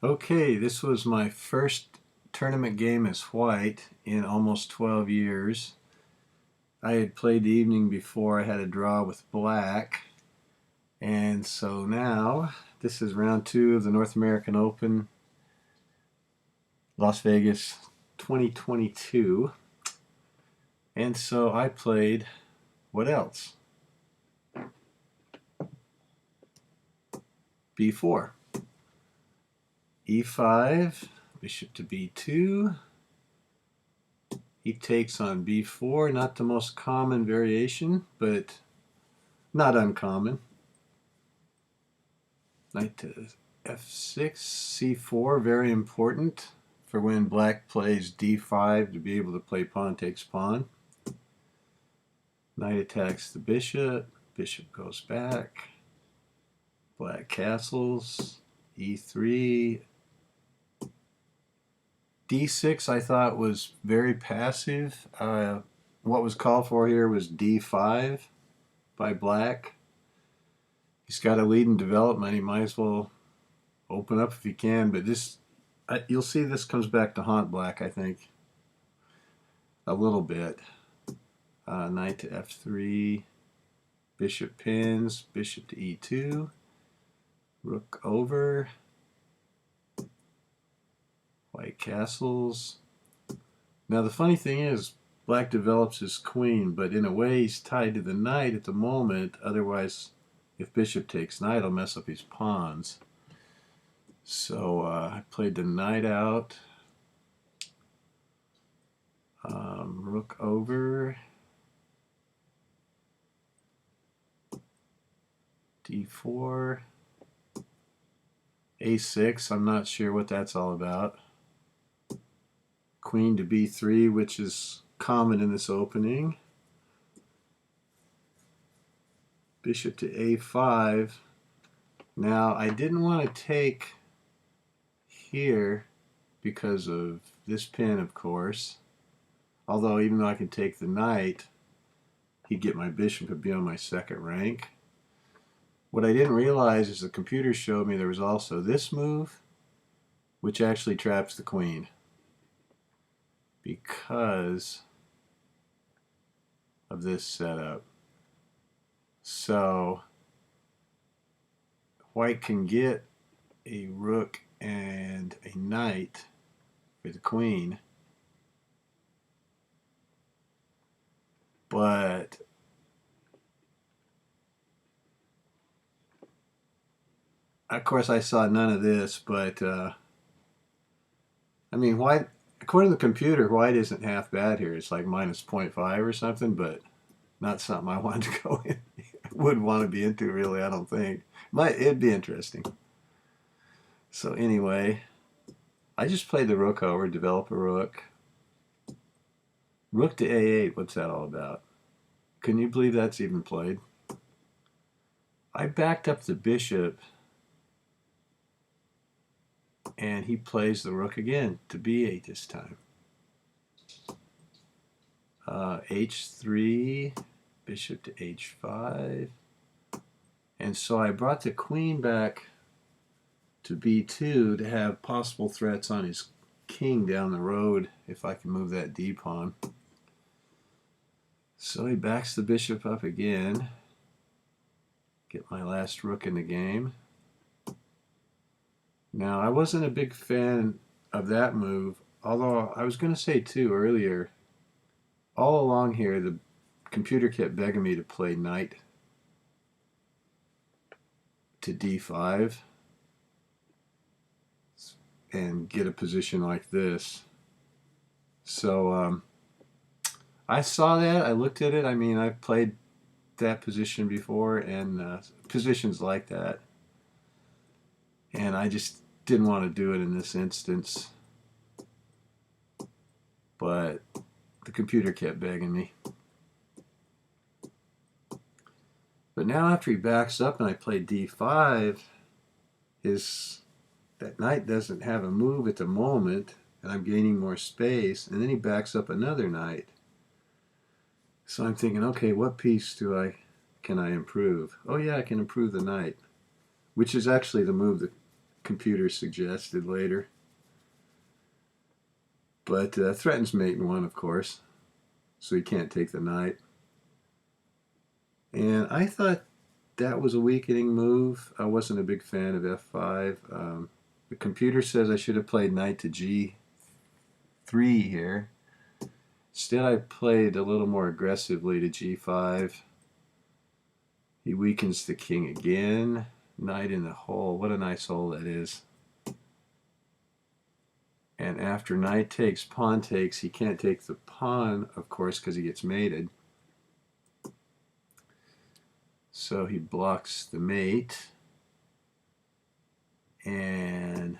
Okay, this was my first tournament game as white in almost 12 years. I had played the evening before. I had a draw with black. And so now this is round two of the North American Open, Las Vegas 2022. And so I played what else? B4. E5, bishop to B2. He takes on B4, not the most common variation, but not uncommon. Knight to F6, C4, very important for when black plays D5 to be able to play pawn takes pawn. Knight attacks the bishop, bishop goes back, black castles, E3. D6 I thought was very passive. What was called for here was D5 by black. He's got a lead in development. He might as well open up if he can, but you'll see this comes back to haunt black, I think, a little bit. Knight to F3, bishop pins, bishop to E2, rook over, white castles. Now the funny thing is, black develops his queen, but in a way he's tied to the knight at the moment. Otherwise, if bishop takes knight, he'll mess up his pawns. So I played the knight out. Rook over, D4, A6. I'm not sure what that's all about. Queen to B3, which is common in this opening. Bishop to A5. Now, I didn't want to take here because of this pin, of course. Although, even though I can take the knight, he'd get my bishop and be on my second rank. What I didn't realize is the computer showed me there was also this move, which actually traps the queen because of this setup. So white can get a rook and a knight for the queen, but of course I saw none of this. But I mean, white, according to the computer, white isn't half bad here. It's like minus 0.5 or something, but not something I wanted to go in. Wouldn't want to be into, really, I don't think. It'd be interesting. So anyway, I just played the rook over, develop a rook. Rook to A8, what's that all about? Can you believe that's even played? I backed up the bishop, and he plays the rook again to B8 this time. H3, bishop to H5. And so I brought the queen back to B2 to have possible threats on his king down the road if I can move that D pawn. So he backs the bishop up again. Get my last rook in the game. Now, I wasn't a big fan of that move, although I was going to say too earlier, all along here the computer kept begging me to play knight to D5 and get a position like this. So I saw that, I looked at it. I mean, I've played that position before and positions like that, and I just didn't want to do it in this instance, but the computer kept begging me. But now after he backs up and I play D5, that knight doesn't have a move at the moment, and I'm gaining more space, and then he backs up another knight. So I'm thinking, okay, what piece can I improve? Oh yeah, I can improve the knight, which is actually the move the computer suggested later. But threatens mate in 1, of course, so he can't take the knight. And I thought that was a weakening move. I wasn't a big fan of f5. The computer says I should have played knight to g3 here. Instead, I played a little more aggressively to g5. He weakens the king again. Knight in the hole. What a nice hole that is. And after knight takes, pawn takes, he can't take the pawn, of course, because he gets mated. So he blocks the mate. And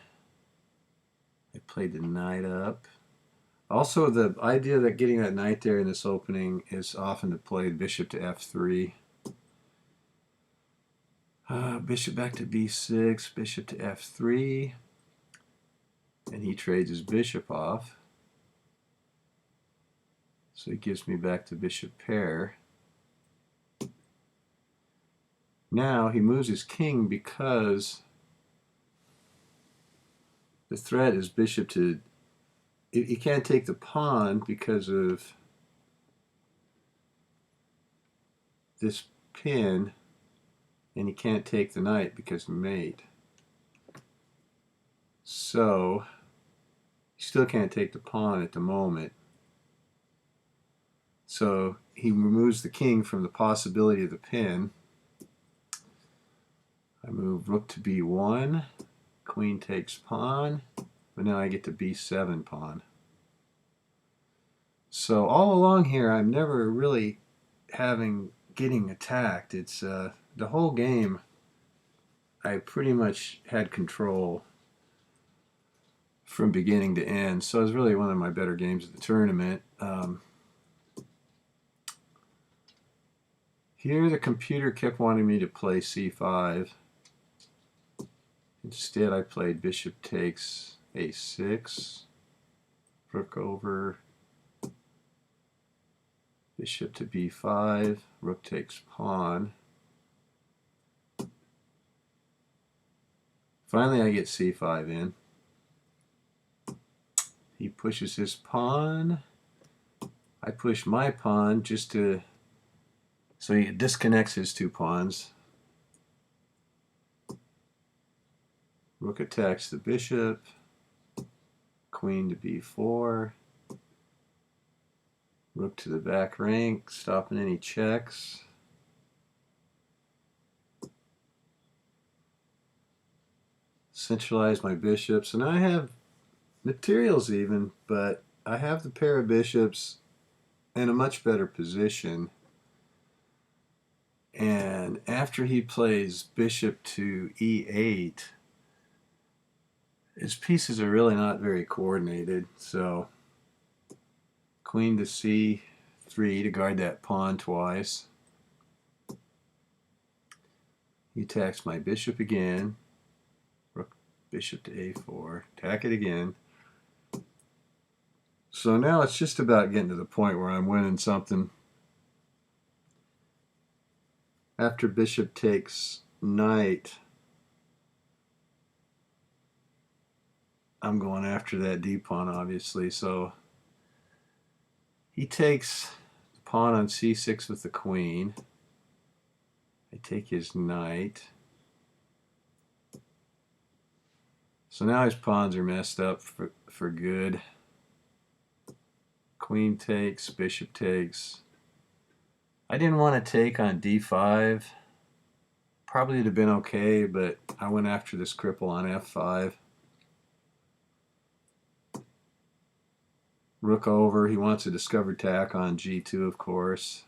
I played the knight up. Also, the idea that getting that knight there in this opening is often to play bishop to f3. Bishop back to b6, bishop to f3. And he trades his bishop off. So he gives me back to bishop pair. Now he moves his king because the threat is bishop to... He can't take the pawn because of this pin, and he can't take the knight because mate. So he still can't take the pawn at the moment. So he removes the king from the possibility of the pin. I move rook to b1, queen takes pawn, but now I get to b7 pawn. So all along here, I'm never really getting attacked. It's the whole game, I pretty much had control from beginning to end. So it was really one of my better games of the tournament. Here the computer kept wanting me to play c5. Instead I played bishop takes a6, rook over, bishop to b5, rook takes pawn. Finally I get c5 in. He pushes his pawn. I push my pawn just to... So he disconnects his 2 pawns. Rook attacks the bishop. Queen to b4. Rook to the back rank, stopping any checks. Centralize my bishop. So now I have materials even, but I have the pair of bishops in a much better position. And after he plays bishop to e8, his pieces are really not very coordinated. So queen to c3 to guard that pawn twice. He attacks my bishop again. Rook, bishop to a4. Attack it again. So now it's just about getting to the point where I'm winning something. After bishop takes knight, I'm going after that d pawn, obviously. So he takes the pawn on c6 with the queen. I take his knight. So now his pawns are messed up for good. Queen takes, bishop takes. I didn't want to take on d5. Probably would have been okay, but I went after this cripple on f5. Rook over. He wants a discovered attack on g2, of course.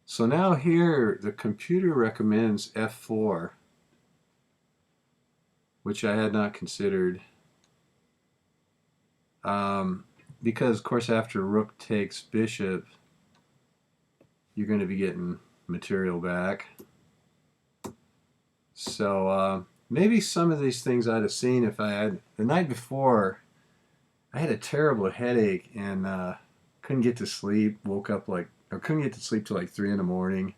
So now here, the computer recommends f4, which I had not considered. Because, of course, after rook takes bishop, you're going to be getting material back. So maybe some of these things I'd have seen if I had... The night before, I had a terrible headache and couldn't get to sleep. Woke up like or couldn't get to sleep till like 3 in the morning.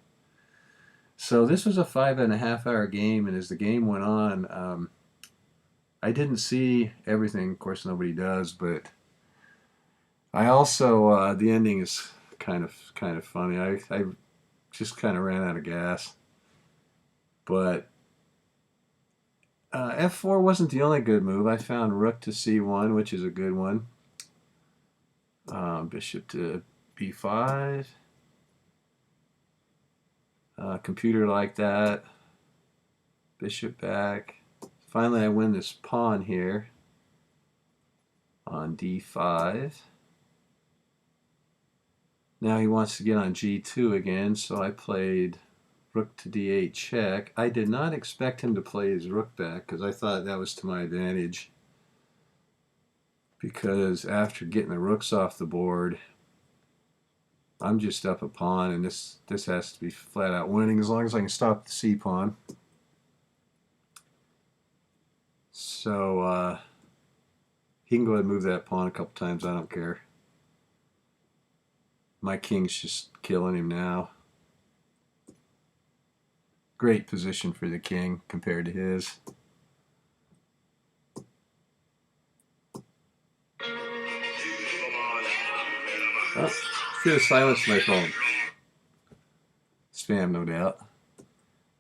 So this was a 5.5 hour game, and as the game went on, I didn't see everything. Of course, nobody does, but I also the ending is kind of funny. I just kind of ran out of gas, but f4 wasn't the only good move. I found rook to c1, which is a good one. Bishop to b5. Computer like that. Bishop back. Finally, I win this pawn here on d5. Now he wants to get on g2 again, so I played rook to d8 check. I did not expect him to play his rook back because I thought that was to my advantage. Because after getting the rooks off the board, I'm just up a pawn, and this has to be flat out winning as long as I can stop the c pawn. So he can go ahead and move that pawn a couple times. I don't care. My king's just killing him now. Great position for the king compared to his. Oh, should have silenced my phone. Spam, no doubt.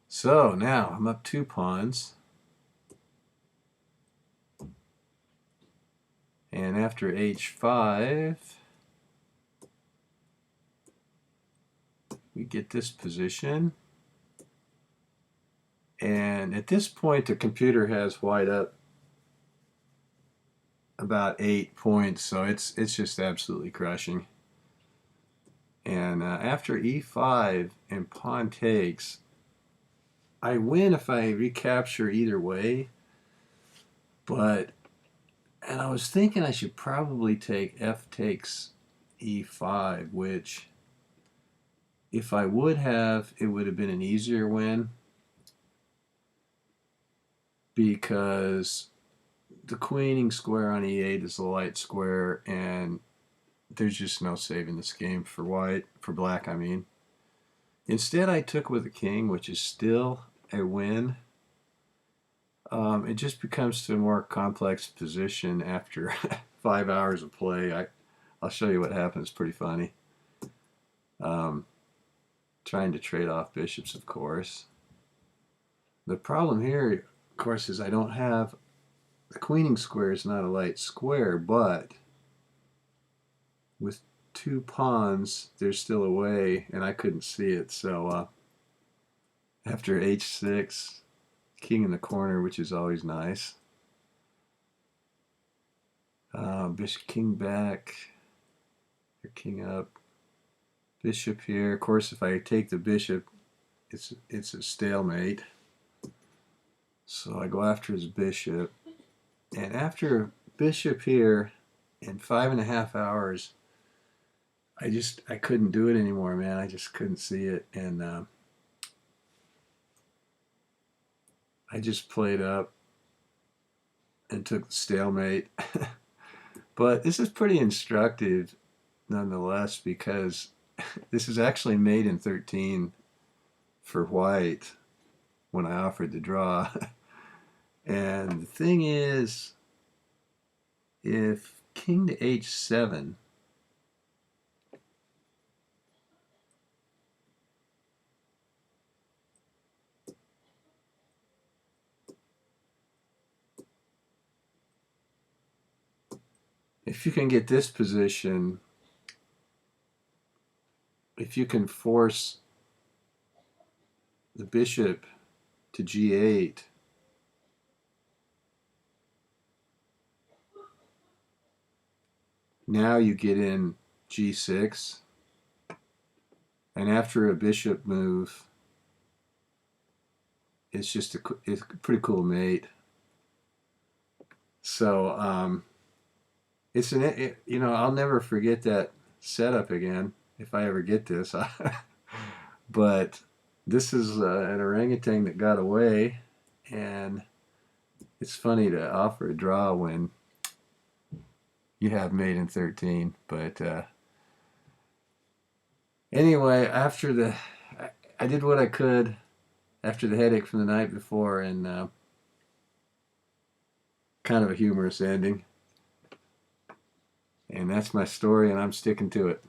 So now I'm up 2 pawns. And after h5, we get this position. And at this point, the computer has white up about 8 points, so it's just absolutely crushing. And after e5 and pawn takes, I win if I recapture either way. And I was thinking I should probably take f takes e5, which if I would have, it would have been an easier win because the queening square on e8 is a light square, and there's just no saving this game for black, I mean. Instead, I took with the king, which is still a win. It just becomes to a more complex position after 5 hours of play. I'll show you what happens. It's pretty funny. Trying to trade off bishops, of course. The problem here, of course, is I don't have the queening square is not a light square, but with 2 pawns, there's still a way, and I couldn't see it. So after h6, king in the corner, which is always nice. Bishop, king back, or king up. Bishop here. Of course, if I take the bishop, it's a stalemate. So I go after his bishop. And after bishop here, in 5.5 hours, I couldn't do it anymore, man. I just couldn't see it. And I just played up and took the stalemate. But this is pretty instructive nonetheless, because this is actually made in 13 for white when I offered the draw. And the thing is, if king to h7, if you can get this position, if you can force the bishop to g8, now you get in g6, and after a bishop move, it's just it's a pretty cool mate. So I'll never forget that setup again if I ever get this. But this is an orangutan that got away, and it's funny to offer a draw when you have mate in 13. But Anyway, I did what I could after the headache from the night before, and kind of a humorous ending. And that's my story, and I'm sticking to it.